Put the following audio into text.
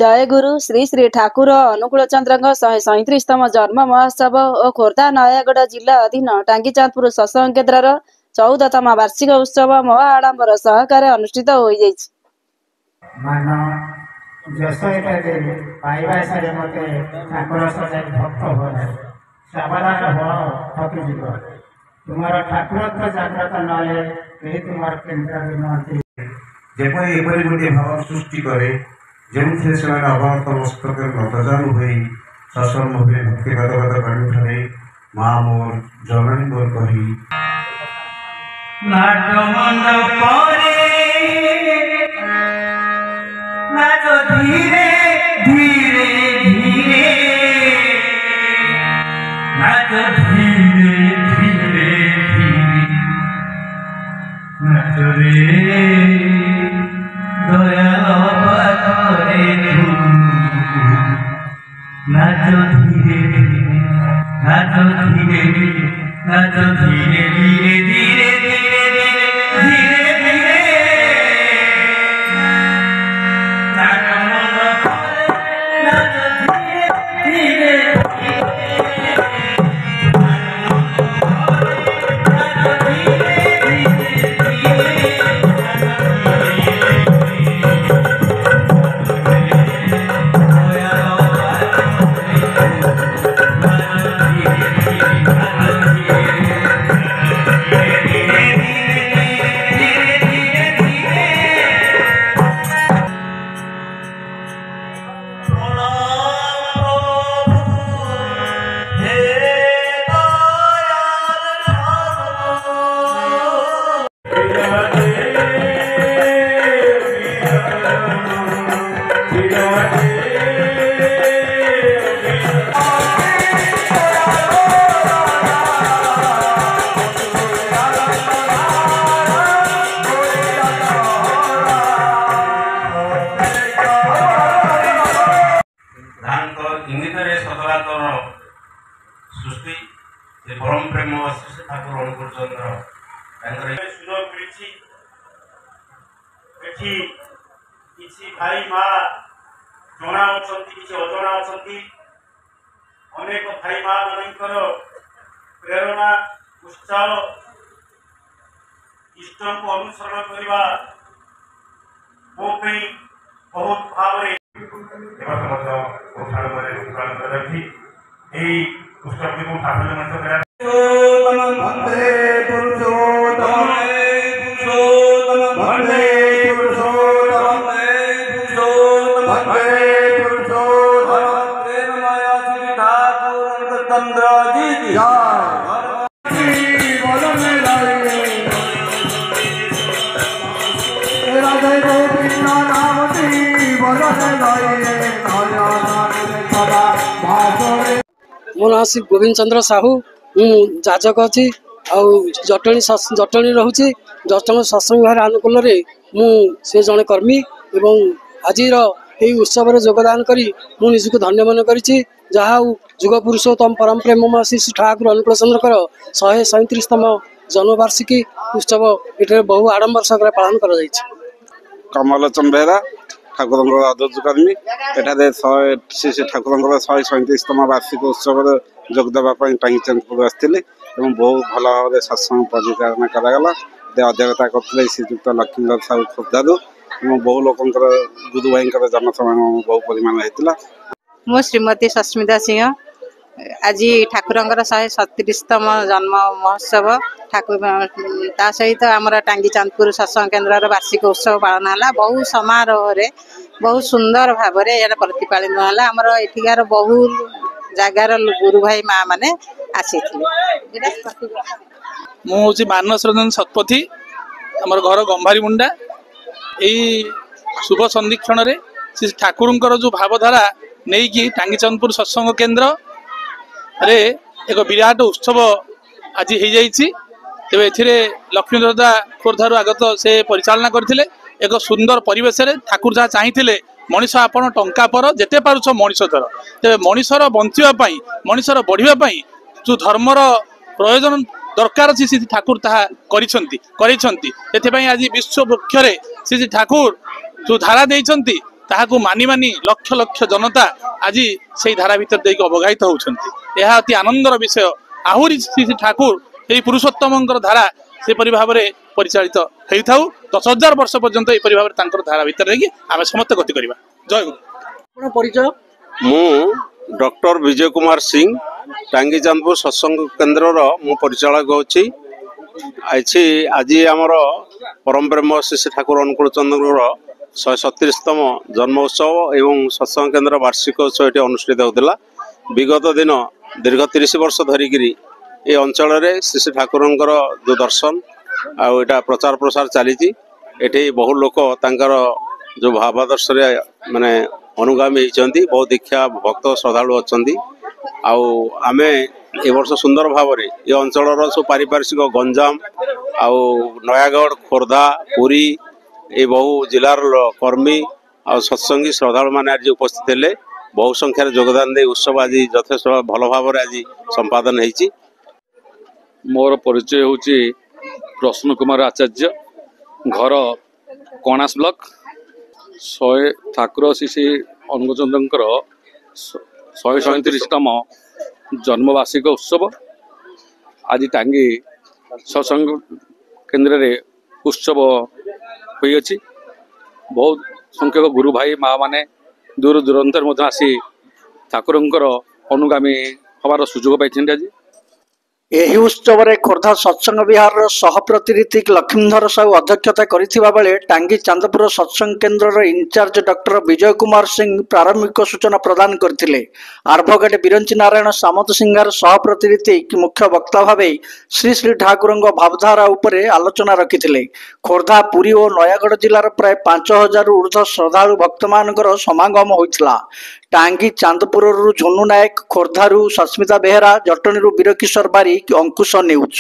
जय गुरु श्री श्री ठाकुर अनुकूल चंद्र 137तम जन्म महोत्सव और खोर्धा नयागढ़ जिला अधीन टांगीचांदपुर सत्संग केन्द्र 14तम वार्षिक उत्सव महाआडंबर सहकार अनुष्ठित हो सृष्टि करे जेमथे से अभाव मस्तक नतजानु हुई सत्संग हुए भक्तिगत कंठरे माँ मोर जननी मोर कही धीरे धीरे धीरे नाच धीरे धीरे धीरे नाच रे दयाल पाखरे नाच धीरे धीरे नाच धीरे धीरे नाच धीरे धीरे धीरे धीरे धीरे धीरे नाच धीरे सृष्टि से परम प्रेम श्री ठाकुर अनुकूल चंद्र सुजोग मिली भाई माँ जना किसी अजना अनेक भाई माँ मानकर प्रेरणा उत्साह इष्ट को अनुसरण करने मो बहुत भाव मो ना श्री गोविंद चंद्र साहू जाजक अच्छी जटणी रोचे जटणी सत्संग विहार अनुकूल से जड़े कर्मी एवं आज उत्सव योगदान करी निजक धन्य मन कर जुग पुरुषोत्तम परम प्रेम श्री श्री ठाकुर अनुकूल चंद्र 137तम जन्मवार्षिकी उत्सव ये बहु आडंबर सहकार पालन कर कमलोचन बेहरा ठाकुर कर्मी एठारे श्री श्री ठाकुर 137तम वार्षिक उत्सव जोगदेवाई टांगीचांदपुर आसते बहुत भल भाव सत्संग परिचालना करागला अध्यक्षता करते श्रीजुक्त लक्ष्मीधर साहू खोर्धारू बहु लोक गुरु भाई जनसमागम बहु परिमाण होता। मो श्रीमती सस्मिता सिंह आज ठाकुर 137तम जन्म महोत्सव ठाकुर सहित आमर टांगीचांदपुर सत्संग केन्द्र वार्षिक उत्सव पालन है बहुत समारोह बहुत सुंदर भाव प्रतिपालित है आमर एठिकार बहु जगार गुरु भाई माँ मैंने आसी मुझे मानस रंजन शतपथी आम घर गंभारी मुंडा यही शुभ संदीक्षण श्री ठाकुर जो भावधारा नहीं कि टांगीचांदपुर सत्संग केन्द्र रे एक विराट उत्सव आज हो जाइए तेज ए लक्ष्मीधर खोर्धारू आगत से परिचालना करते एक सुंदर परिवेश ठाकुर जहाँ चाहिए मनीष आपण टंका पर जेते पारुछ मनीष धर तेज मनीषर बंचापी मनीषर बढ़ापी जो धर्मर प्रयोजन दरकार अच्छी श्री ठाकुर ताहा आज विश्व वृक्ष श्री ठाकुर जो धारा देइछंती ତାହାକୁ ମାନି ମାନି ଲକ୍ଷ ଲକ୍ଷ ଜନତା ଆଜି ସେଇ ଧାରା ଭିତରେ ଦେଇକି ଅବଗାହିତ ହେଉଛନ୍ତି। ଏହା ଅତି ଆନନ୍ଦର ବିଷୟ। ଆହୁରି ଶ୍ରୀ ଶ୍ରୀ ଠାକୁର ଏହି ପୁରୁଷୋତ୍ତମଙ୍କର ଧାରା ସେପରି ଭାବରେ ପରିଚାଳିତ ହେଇଥାଉ। 10,000 ବର୍ଷ ପର୍ଯ୍ୟନ୍ତ ଏପରି ଭାବରେ ତାଙ୍କର ଧାରା ଭିତରେ ଦେଇକି ଆମେ ସମସ୍ତେ ଗତି କରିବା। ଜୟ ଗୁରୁ। ଆପଣ ପରିଚୟ? ମୁଁ ଡକ୍ଟର ବିଜୟ କୁମାର ସିଂ, ଟାଙ୍ଗୀ ଚାନ୍ଦପୁର ସତ୍ସଙ୍ଗ କେନ୍ଦ୍ରର ମୁଁ ପରିଚାଳକ ଅଛି। ଆଜି ଆମର ପରମ ପ୍ରେମ ଶ୍ରୀ ଶ୍ରୀ ଠାକୁର ଅନୁକୂଳ ଚନ୍ଦ୍ରଙ୍କର 137ତମ ଜନ୍ମ ଉତ୍ସବ ଏବଂ ସତ୍ସଙ୍ଗ କେନ୍ଦ୍ର ବାର୍ଷିକ ଉତ୍ସବ ଏଠି ଅନୁଷ୍ଠିତ ହେଉଥିଲା। ବିଗତ ଦିନ ଦୀର୍ଘ 30 ବର୍ଷ ଧରିକିରି ଏ ଅଞ୍ଚଳରେ ଶ୍ରୀ ଶ୍ରୀ ଠାକୁରଙ୍କର ଯେଉଁ ଦର୍ଶନ ଆଉ ଏଇଟା ପ୍ରଚାର ପ୍ରସାର ଚାଲିଛି। ଏଠି ବହୁ ଲୋକ ତାଙ୍କର ଯେଉଁ ଭାବାଦର୍ଶରେ ମାନେ ଅନୁଗାମୀ ହେଇଛନ୍ତି, ବହୁ ଦୀକ୍ଷା ଭକ୍ତ ଶ୍ରଦ୍ଧାଳୁ ଅଛନ୍ତି। ଆଉ ଆମେ ଏ ବର୍ଷ ସୁନ୍ଦର ଭାବରେ ଏ ଅଞ୍ଚଳର ସବୁ ପାରିପାର୍ଶ୍ୱିକ ଗଞ୍ଜାମ ଆଉ ନୟାଗଡ଼, ଖୋର୍ଦ୍ଧା, ପୁରୀ ଏ ବହୁ ଜିଲ୍ଲାର କର୍ମୀ ଆଉ ସତ୍ସଙ୍ଗୀ ଶ୍ରଦ୍ଧାଳୁମାନେ ଆଜି ଉପସ୍ଥିତ ହେଲେ। ବହୁ ସଂଖ୍ୟାରେ ଯୋଗଦାନ ଦେଇ ଉତ୍ସବ ଆଜି ଯଥେଷ୍ଟ ଭଲ ଭାବରେ ଆଜି ସମ୍ପାଦନ ହେଇଛି। ମୋର ପରିଚୟ ହେଉଛି ପ୍ରସନ୍ନ କୁମାର ଆଚାର୍ଯ୍ୟ, ଘର କଣାସ ବ୍ଲକ। ଠାକୁର ଶ୍ରୀ ଶ୍ରୀ ଅନୁକୂଳ ଚନ୍ଦ୍ରଙ୍କର 137ତମ ଜନ୍ମବାର୍ଷିକ ଉତ୍ସବ ଆଜି ଟାଙ୍ଗୀ ସତ୍ସଙ୍ଗ କେନ୍ଦ୍ରରେ ଉତ୍ସବ ହୋଇଅଛି। ବହୁତ ସଂଖ୍ୟକ ଗୁରୁ ଭାଇ ମା ମାନେ ଦୂର ଦୂରାନ୍ତରୁ ମଧ୍ୟ ଆସି ଠାକୁରଙ୍କର ଅନୁଗାମୀ ହେବାର ସୁଯୋଗ ପାଇଛନ୍ତି। ଆଜି ଏହି ଉତ୍ସବରେ ଖୋର୍ଦ୍ଧା ସତ୍ସଙ୍ଗ ବିହାରର ସହପ୍ରତିନିଧି ଲକ୍ଷ୍ମୀଧର ସାହୁ ଅଧ୍ୟକ୍ଷତା କରିଥିବା ବେଳେ ଟାଙ୍ଗୀ ଚାନ୍ଦପୁର ସତ୍ସଙ୍ଗ କେନ୍ଦ୍ରର ଇନଚାର୍ଜ ଡକ୍ଟର ବିଜୟ କୁମାର ସିଂ ପ୍ରାରମ୍ଭିକ ସୂଚନା ପ୍ରଦାନ କରିଥିଲେ। ଆଡଭୋକେଟ ବିରଞ୍ଚି ନାରାୟଣ ସାମନ୍ତ ସିଂହାର ସହପ୍ରତିନିଧି ମୁଖ୍ୟ ବକ୍ତା ଭାବେ ଶ୍ରୀ ଶ୍ରୀ ଠାକୁରଙ୍କ ଭାବଧାରା ଉପରେ ଆଲୋଚନା ରଖିଥିଲେ। ଖୋର୍ଦ୍ଧା, ପୁରୀ ଓ ନୟାଗଡ଼ ଜିଲ୍ଲାର ପ୍ରାୟ 5,000ରୁ ଉର୍ଦ୍ଧ୍ୱ ଶ୍ରଦ୍ଧାଳୁ ଭକ୍ତମାନଙ୍କର ସମାଗମ ହୋଇଥିଲା। ଟାଙ୍ଗୀ ଚାନ୍ଦପୁରରୁ ଝୁନୁ ନାୟକ, ଖୋର୍ଦ୍ଧାରୁ ସସ୍ମିତା ବେହେରା, ଜଟଣୀରୁ ବୀରକିଶୋର ବାରିକ, ଅଙ୍କୁଶ ନ୍ୟୁଜ।